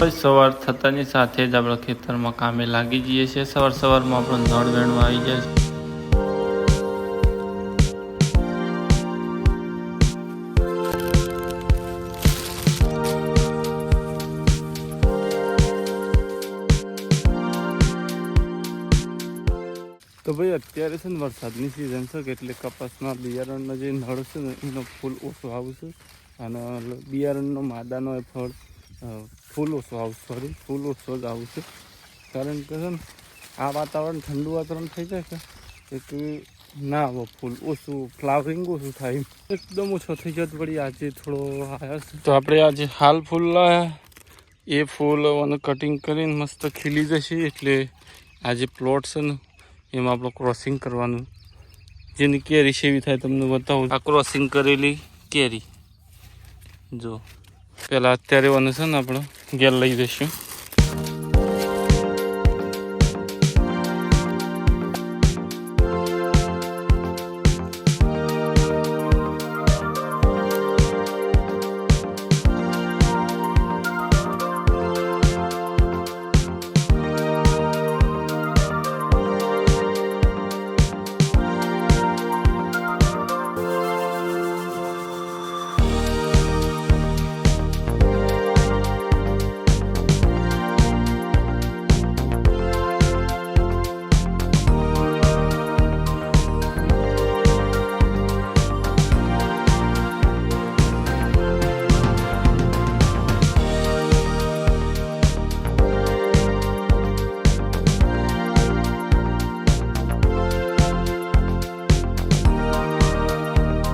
પછી સવાર થતાની સાથે જ આપણે ખેતરમાં કામે લાગી જઈએ છીએ. સવારમાં આપણો નળ વેણવા આવી જાય છે. તો ભાઈ અત્યારે છે ને વરસાદની સિઝન છે કે એટલે કપાસના બિયારણનો જે નળ છે ને એનો ફૂલ ઓછો આવશે અને બિયારણનો માદાનો એ ફળ ફૂલ ઓછો આવશે. ફૂલ ઓછો જ આવશે કારણ કે છે ને આ વાતાવરણ ઠંડુ વાતાવરણ થઈ જાય કે એક ના આવે ફૂલ ઓછું ફ્લાવરિંગ ઓછું થાય એકદમ ઓછો થઈ જાય. વળી આજે થોડો આવ્યા છે તો આપણે આજે હાલ ફૂલ લાવ્યા એ ફૂલ અને કટિંગ કરીને મસ્ત ખીલી જશે. એટલે આજે પ્લોટ છે ને એમાં આપણે ક્રોસિંગ કરવાનું. જેની કેરી સેવી થાય તમને બતાવું. આ ક્રોસિંગ કરેલી કેરી જો પહેલાં અત્યારે વાનું છે ને આપણે ઘેર લઈ જઈશું.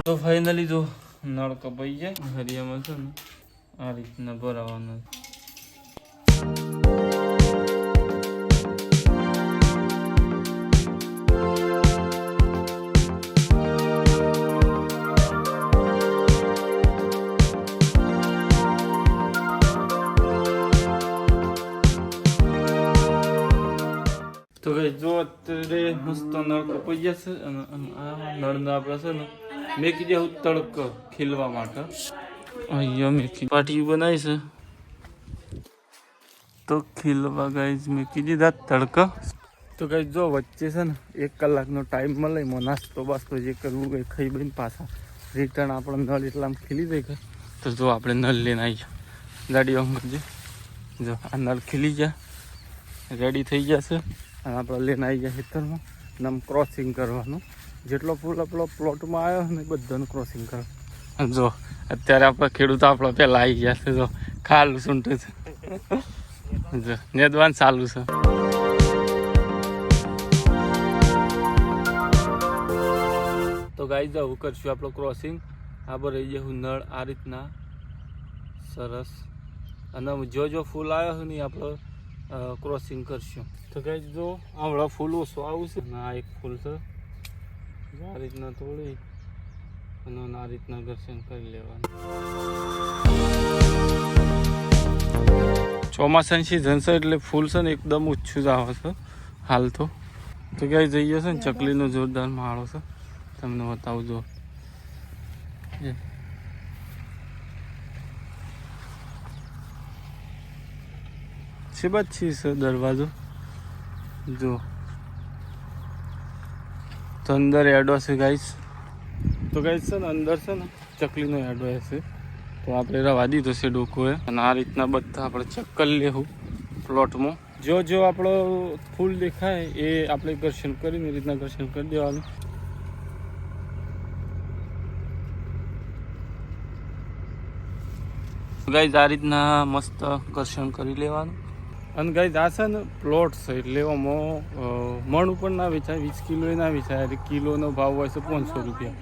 તો ફાઇનલી જો નળ કપાઈ જાય હરિયામાં છે ને આ રીતના ભરાવાના. તો કઈ જો અત્યારે મસ્ત નળ કપાઈ જશે અને આ નળના આપણે છે ને મેકી દેવું તડક ખીલવા માટે. અહીંયા મેકી પાટી બનાવી છે તો ખીલવા ગાઈઝ મેકી દીધા તડકા. તો ગાઈઝ જો વચ્ચે છે ને 1 કલાકનો ટાઈમ મળે એમાં નાસ્તો બાસ્તો જે કરવું કંઈ ખાઈ બઈને પાછા રિટર્ન આપણે નળ એટલામાં ખીલી દે કે તો જો આપણે નળ લઈને આવી ગાડીઓ કરજે. જો આ નળ ખીલી ગયા રેડી થઈ જશે અને આપણે લઈને આવી ગયા ખેતરમાં અને આમ ક્રોસિંગ કરવાનું. જેટલો ફૂલ આપણો પ્લોટમાં આવ્યો ને બધાનું ક્રોસિંગ કરો. જો અત્યારે આપણે ખેડૂત આપણો પહેલાં આવી ગયા છે. જો ખાલું સૂંટે છે જો નેદવાન ચાલુ છે. તો ગાઈ જાવ કરશું આપણો ક્રોસિંગ. આ પર રહી જવું નળ આ રીતના સરસ અને જો ફૂલ આવ્યો ને આપણે ક્રોસિંગ કરશું. તો ગાઈ જો આવડા ફૂલ ઓછો આવશે અને આ એક ફૂલ છે આ રીતના તોડી અને આ રીતના ઘર્ષણ કરી લેવાનું. ચોમાસાની સિઝન છે એટલે ફૂલ છે ને એકદમ ઓછું જ આવે છે હાલ તો. તો ક્યાંય જઈએ છે ને ચકલીનો જોરદાર માળો છે તમને બતાવજો. છે બચ્છી છે દરવાજો જો તો અંદર એડો છે ગાઈસ. તો ગાઈસ છે ને અંદર છે ને ચકલીનો એડો હશે તો આપણે રવા દીધો છે ડોકોએ અને આ રીતના બધા આપણે ચેક કરી લેવું પ્લોટમાં. જો આપણો ફૂલ દેખાય એ આપણે ઘર્ષણ કરીને એ રીતના ઘર્ષણ કરી દેવાનું. ગાઈસ આ રીતના મસ્ત ઘર્ષણ કરી લેવાનું. અને ગાઈસ આ છે ને પ્લોટ છે એટલે એમાં મણ ઉપર ના વેચાય 20 કિલો ના વેચાય. એટલે કિલોનો ભાવ હોય છે 500 રૂપિયા.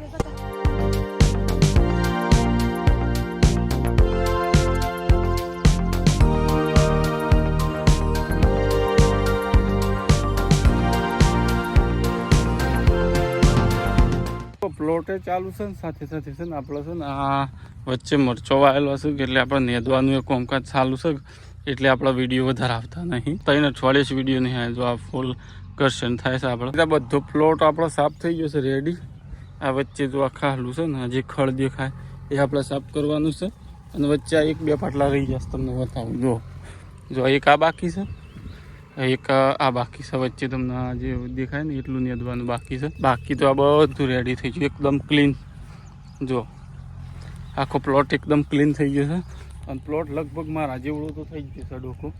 પ્લોટે ચાલુ છે ને સાથે સાથે છે ને આપણે છે ને આ વચ્ચે મરચો વાયેલો હશે એટલે આપણે નેદવાનું એક કામકાજ ચાલુ છે એટલે આપણા વિડીયો વધારે આવતા નહીં. 3 અઠવાડિયે જ વિડીયો નહીં આવે જો આ ફૂલ ઘર્ષણ થાય છે આપણે. બધો પ્લોટ આપણો સાફ થઈ ગયો છે રેડી. આ વચ્ચે જો આ ખાલું છે ને જે ખડ દેખાય એ આપણે સાફ કરવાનું છે અને વચ્ચે આ 1-2 પાટલા રહી જશે તમને બતાવું. જો જો એક આ બાકી છે, એક આ બાકી છે. વચ્ચે તમને જે દેખાય ને એટલું નેદવાનું બાકી છે. બાકી તો આ બધું રેડી થઈ ગયું, એકદમ ક્લીન. જો આખો પ્લોટ એકદમ ક્લીન થઈ ગયો છે. અને પ્લોટ લગભગ મારા જેવડો તો થઈ જ જશે ડોકો.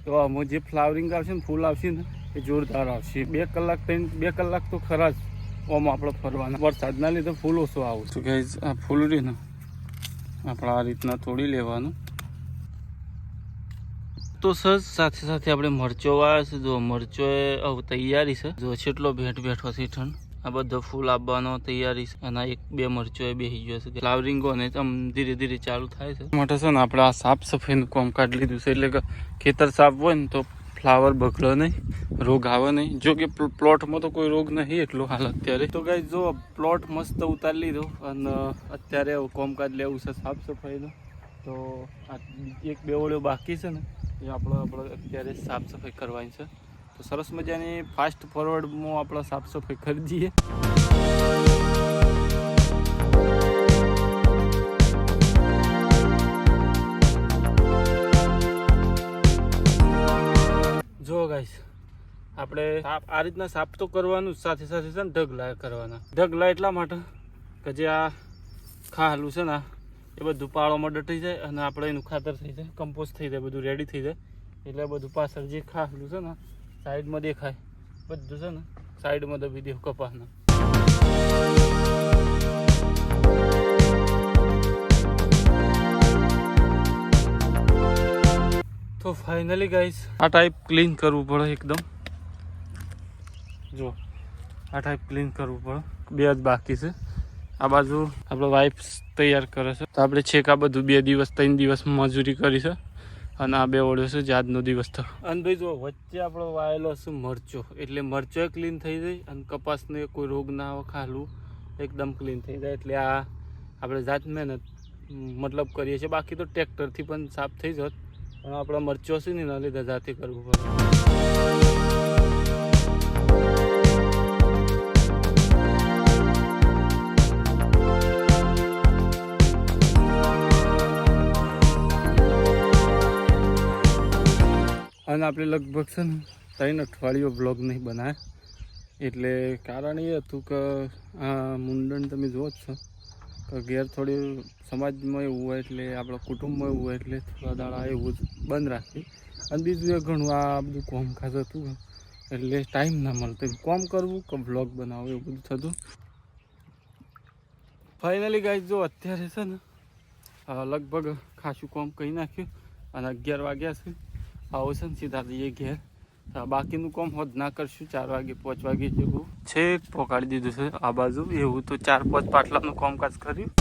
તો આમાં જે ફ્લાવરિંગ આવશે ને, ફૂલ આવશે ને, એ જોરદાર આવશે. 2 કલાક 2 કલાક તો ખરા જ આમ આપણે ફરવાના. વરસાદના લીધે ફૂલ ઓછો આવું છું. ગાઈઝ આ ફૂલ રહ્યું ને આપણે આ રીતના તોડી લેવાનું. તો સર સાથે સાથે આપણે મરચો વાવ્યા છે. જો મરચો હવે તૈયારી છે. જો છેટલો બેઠો છે ઠંડ. આ બધો ફૂલ આપવાનો તૈયારી છે. અને 1-2 મરચો એ બેસી ગયો છે. ફ્લાવરિંગો ને આમ ધીરે ધીરે ચાલુ થાય છે. માટે છે ને આપણે આ સાફ સફાઈનું કામ કાઢી લીધું છે. એટલે કે ખેતર સાફ હોય ને તો ફ્લાવર બગડે નહીં, રોગ આવે નહીં. જો કે પ્લોટમાં તો કોઈ રોગ નહીં એટલો હાલ અત્યારે. તો ગાઈસ જો પ્લોટ મસ્ત ઉતારી લીધો અને અત્યારે કામકાજ લેવું છે સાફ સફાઈનું. તો આ 1-2 ઓળીઓ બાકી છે ને એ આપણે અત્યારે સાફ સફાઈ કરવાની છે. તો સરસ મજાની ફાસ્ટ ફોરવર્ડમાં આપણે સાફ સફાઈ કરી દઈએ. જો ગાઈસ આપણે આ રીતના સાફ તો કરવાનું સાથે સાથે છે ને ઢગલા કરવાના. ઢગલા એટલા માટે કે જે આ ખાલું છે ને એ બધું પાળોમાં ડટી જાય અને આપણે એનું ખાતર થઈ જાય, કમ્પોસ્ટ થઈ જાય, બધું રેડી થઈ જાય. એટલે બધું પાછળ જે ખાલું છે ને સાઈડમાં દેખાય બધું છે ને સાઈડમાં દબી દેવું કપાસના. તો ફાઇનલી ગાઈસ આ ટાઈપ ક્લીન કરવું પડે એકદમ. જો આ ટાઈપ ક્લીન કરવું પડે. 2 જ બાકી છે. આ બાજુ આપણે વાઇફ તૈયાર કરે છે. તો આપણે છેક આ બધું 2 દિવસ 3 દિવસ મજૂરી કરી છે. અને આ 2 ઓળ્યો છે જે આજનો દિવસ થયો. અને ભાઈ જો વચ્ચે આપણો વાયેલો છે મરચો, એટલે મરચો ક્લીન થઈ જાય અને કપાસને કોઈ રોગ ના આવે, ખાલું એકદમ ક્લીન થઈ જાય. એટલે આ આપણે જાત મહેનત મતલબ કરીએ છીએ. બાકી તો ટ્રેક્ટરથી પણ સાફ થઈ જાય, પણ આપણા મરચો છે ને એના લીધે જાતે કરવું પડે. અને આપણે લગભગ છે ને 3 અઠવાડિયું બ્લોગ નહીં બનાવે. એટલે કારણ એ હતું કે આ મુંડન તમે જુઓ જ છો કે ઘેર થોડી સમાજમાં એવું હોય, એટલે આપણા કુટુંબમાં એવું હોય, એટલે થોડા દાડા એવું જ બંધ રાખી. અને બીજું એ ઘણું આ બધું કામકાજ હતું એટલે ટાઈમ ના મળતો કામ કરવું કે બ્લોગ બનાવવું એવું બધું થતું. ફાઇનલી ગાઈસ જો અત્યારે છે ને લગભગ ખાસું કામ કહી નાખ્યું અને 11 વાગ્યા છે. આવો છે ને સીધા જઈએ ઘેર. બાકીનું કામ હોત ના કરશું. 4 વાગે 5 વાગે જેવું છેક પહોંચાડી દીધું છે આ બાજુ. એવું તો 4-5 પાટલાનું કામકાજ કર્યું.